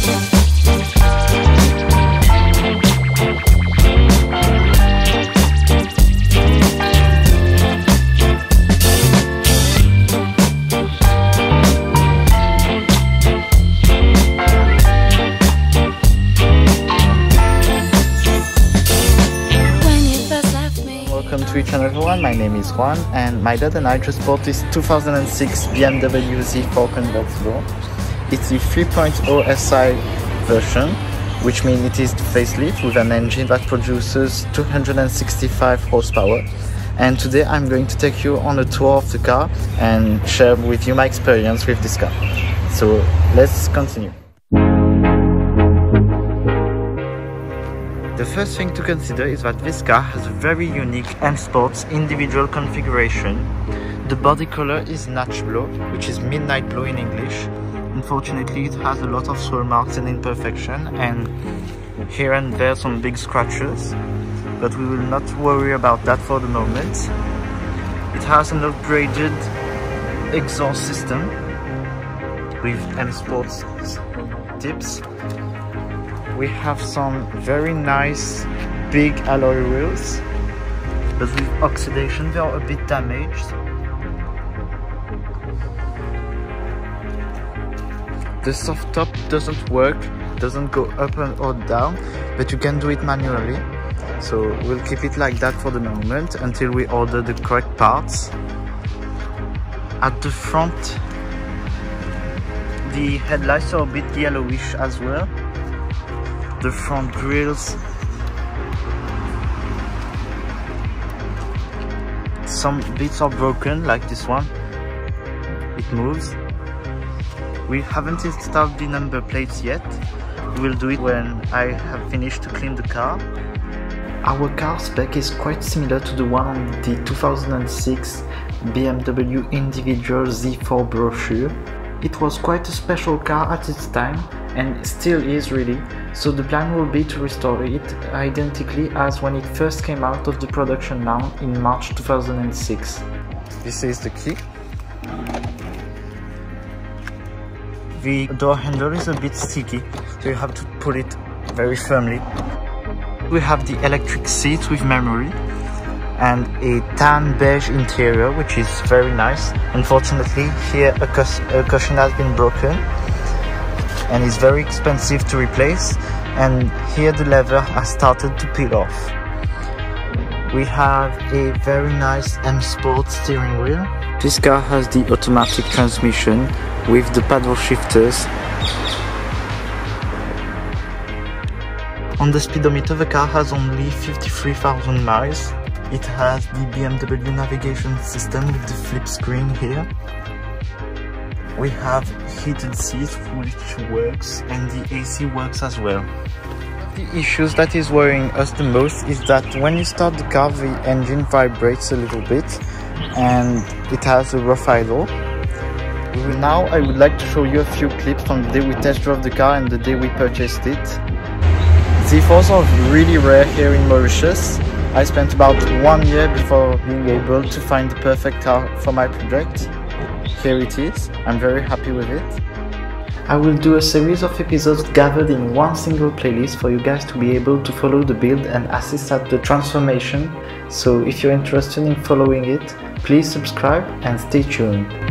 Welcome to each and everyone, my name is Juan and my dad and I just bought this 2006 BMW Z4 convertible. It's the 3.0 SI version, which means it is the facelift with an engine that produces 265 horsepower. And today I'm going to take you on a tour of the car and share with you my experience with this car. So let's continue. The first thing to consider is that this car has a very unique M Sports individual configuration. The body color is Natch Blue, which is midnight blue in English. Unfortunately, it has a lot of swirl marks and imperfection, and here and there some big scratches, but we will not worry about that for the moment. It has an upgraded exhaust system with M Sports tips. We have some very nice big alloy wheels, but with oxidation they are a bit damaged. The soft top doesn't work, doesn't go up or down, but you can do it manually. So we'll keep it like that for the moment until we order the correct parts. At the front, the headlights are a bit yellowish as well. The front grills, some bits are broken, like this one, it moves. We haven't installed the number plates yet. We will do it when I have finished to clean the car. Our car spec is quite similar to the one on the 2006 BMW individual Z4 brochure. It was quite a special car at its time, and still is really, so the plan will be to restore it identically as when it first came out of the production line in March 2006. This is the key. The door handle is a bit sticky, so you have to pull it very firmly. We have the electric seats with memory and a tan beige interior, which is very nice. Unfortunately, here a cushion has been broken and is very expensive to replace, and here the leather has started to peel off. We have a very nice M Sport steering wheel. This car has the automatic transmission with the paddle shifters. On the speedometer, the car has only 53,000 miles. It has the BMW navigation system with the flip screen here. We have heated seats, which works, and the AC works as well. The issues that is worrying us the most is that when you start the car, the engine vibrates a little bit and it has a rough idle. Now I would like to show you a few clips from the day we test drove the car and the day we purchased it. Z4s are really rare here in Mauritius. I spent about 1 year before being able to find the perfect car for my project. Here it is. I'm very happy with it. I will do a series of episodes gathered in one single playlist for you guys to be able to follow the build and assist at the transformation. So if you're interested in following it, please subscribe and stay tuned.